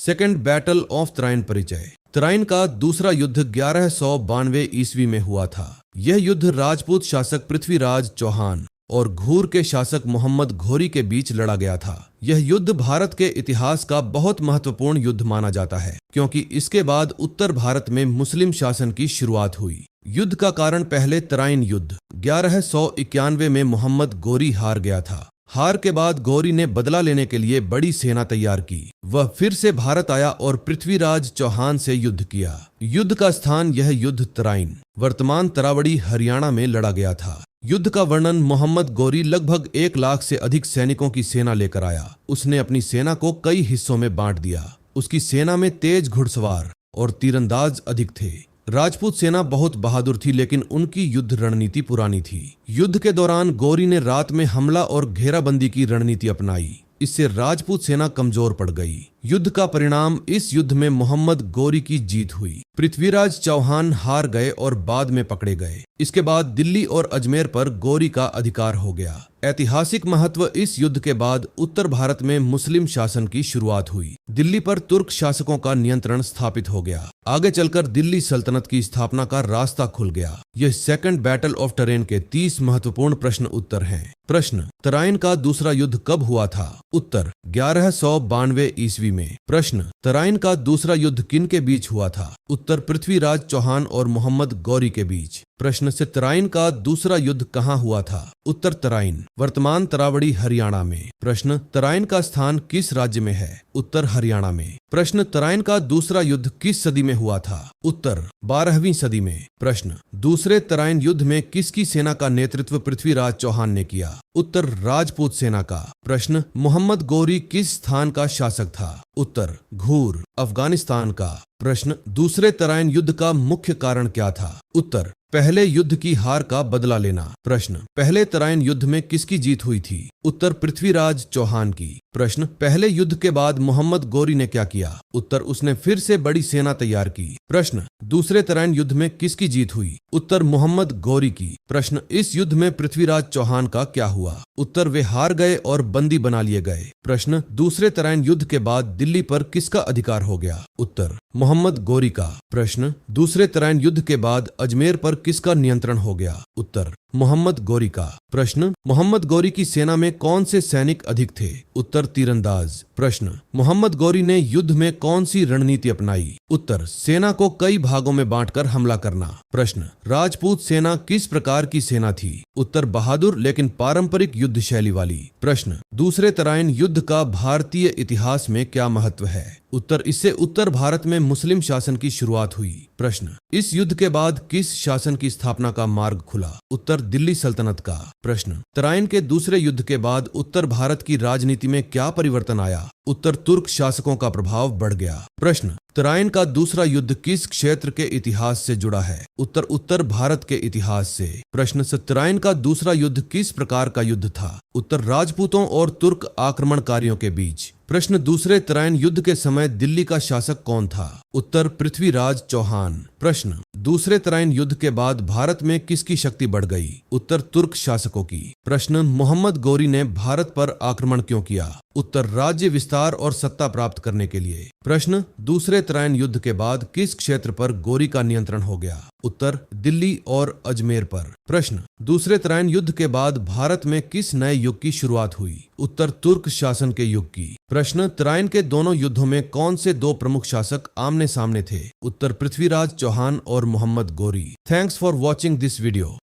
Second battle of Tarain परिचय। तराइन का दूसरा युद्ध 1192 ईस्वी में हुआ था। यह युद्ध राजपूत शासक पृथ्वीराज चौहान और घूर के शासक मोहम्मद घोरी के बीच लड़ा गया था। यह युद्ध भारत के इतिहास का बहुत महत्वपूर्ण युद्ध माना जाता है, क्योंकि इसके बाद उत्तर भारत में मुस्लिम शासन की शुरुआत हुई। युद्ध का कारण पहले तराइन युद्ध 1191 में मोहम्मद गोरी हार गया था। हार के बाद गोरी ने बदला लेने के लिए बड़ी सेना तैयार की। वह फिर से भारत आया और पृथ्वीराज चौहान से युद्ध किया। युद्ध का स्थान यह युद्ध तराइन, वर्तमान तरावड़ी, हरियाणा में लड़ा गया था। युद्ध का वर्णन मोहम्मद गोरी लगभग 1 लाख से अधिक सैनिकों की सेना लेकर आया। उसने अपनी सेना को कई हिस्सों में बांट दिया। उसकी सेना में तेज घुड़सवार और तीरंदाज अधिक थे। राजपूत सेना बहुत बहादुर थी, लेकिन उनकी युद्ध रणनीति पुरानी थी। युद्ध के दौरान गोरी ने रात में हमला और घेराबंदी की रणनीति अपनाई। इससे राजपूत सेना कमजोर पड़ गई। युद्ध का परिणाम, इस युद्ध में मोहम्मद गोरी की जीत हुई। पृथ्वीराज चौहान हार गए और बाद में पकड़े गए। इसके बाद दिल्ली और अजमेर पर गोरी का अधिकार हो गया। ऐतिहासिक महत्व, इस युद्ध के बाद उत्तर भारत में मुस्लिम शासन की शुरुआत हुई। दिल्ली पर तुर्क शासकों का नियंत्रण स्थापित हो गया। आगे चलकर दिल्ली सल्तनत की स्थापना का रास्ता खुल गया। यह सेकंड बैटल ऑफ तराइन के 30 महत्वपूर्ण प्रश्न उत्तर हैं। प्रश्न: तराइन का दूसरा युद्ध कब हुआ था? उत्तर: 1192 ईस्वी में। प्रश्न: तराइन का दूसरा युद्ध किन के बीच हुआ था? उत्तर: पृथ्वीराज चौहान और मोहम्मद गौरी के बीच। प्रश्न से: तराइन का दूसरा युद्ध कहाँ हुआ था? उत्तर: तराइन, वर्तमान तरावड़ी, हरियाणा में। प्रश्न: तराइन का स्थान किस राज्य में है? उत्तर: हरियाणा में। प्रश्न: तराइन का दूसरा युद्ध किस सदी में हुआ था? उत्तर: 12वीं सदी में। प्रश्न: दूसरे तराइन युद्ध में किसकी सेना का नेतृत्व पृथ्वीराज चौहान ने किया? उत्तर: राजपूत सेना का। प्रश्न: मोहम्मद गौरी किस स्थान का शासक था? उत्तर: घूर, अफगानिस्तान का। प्रश्न: दूसरे तराइन युद्ध का मुख्य कारण क्या था? उत्तर: पहले युद्ध की हार का बदला लेना। प्रश्न: पहले तराइन युद्ध में किसकी जीत हुई थी? उत्तर: पृथ्वीराज चौहान की। प्रश्न: पहले युद्ध के बाद मोहम्मद गौरी ने क्या किया? उत्तर: उसने फिर से बड़ी सेना तैयार की। प्रश्न: दूसरे तराइन युद्ध में किसकी जीत हुई? उत्तर: मोहम्मद गौरी की। प्रश्न: इस युद्ध में पृथ्वीराज चौहान का क्या हुआ? उत्तर: वे हार गए और बंदी बना लिए गए। प्रश्न: दूसरे तराइन युद्ध के बाद दिल्ली पर किसका अधिकार हो गया? उत्तर: मोहम्मद गौरी का। प्रश्न: दूसरे तराइन युद्ध के बाद अजमेर पर किसका नियंत्रण हो गया? उत्तर: मोहम्मद गौरी का। प्रश्न: मोहम्मद गौरी की सेना में कौन से सैनिक अधिक थे? उत्तर: तीरंदाज। प्रश्न: मोहम्मद गौरी ने युद्ध में कौन सी रणनीति अपनाई? उत्तर: सेना को कई भागों में बांटकर हमला करना। प्रश्न: राजपूत सेना किस प्रकार की सेना थी? उत्तर: बहादुर लेकिन पारंपरिक युद्ध शैली वाली। प्रश्न: दूसरे तराइन युद्ध का भारतीय इतिहास में क्या महत्व है? उत्तर: इससे उत्तर भारत में मुस्लिम शासन की शुरुआत हुई। प्रश्न: इस युद्ध के बाद किस शासन की स्थापना का मार्ग खुला? उत्तर: दिल्ली सल्तनत का। प्रश्न: तराइन के दूसरे युद्ध के बाद उत्तर भारत की राजनीति में क्या परिवर्तन आया? उत्तर: तुर्क शासकों का प्रभाव बढ़ गया। प्रश्न: तराइन का दूसरा युद्ध किस क्षेत्र के इतिहास से जुड़ा है? उत्तर: उत्तर भारत के इतिहास से। प्रश्न से: तराइन का दूसरा युद्ध किस प्रकार का युद्ध था? उत्तर: राजपूतों और तुर्क आक्रमणकारियों के बीच। प्रश्न: दूसरे तराइन युद्ध के समय दिल्ली का शासक कौन था? उत्तर: पृथ्वीराज चौहान। प्रश्न: दूसरे तराइन युद्ध के बाद भारत में किसकी शक्ति बढ़ गई? उत्तर: तुर्क शासकों की। प्रश्न: मोहम्मद गौरी ने भारत पर आक्रमण क्यों किया? उत्तर: राज्य विस्तार और सत्ता प्राप्त करने के लिए। प्रश्न: दूसरे तराइन युद्ध के बाद किस क्षेत्र पर गौरी का नियंत्रण हो गया? उत्तर: दिल्ली और अजमेर पर। प्रश्न: दूसरे तराइन युद्ध के बाद भारत में किस नए युग की शुरुआत हुई? उत्तर: तुर्क शासन के युग की। प्रश्न: तराइन के दोनों युद्धों में कौन से 2 प्रमुख शासक आमने सामने थे? उत्तर: पृथ्वीराज चौहान और Mohammad Ghori. Thanks for watching this video.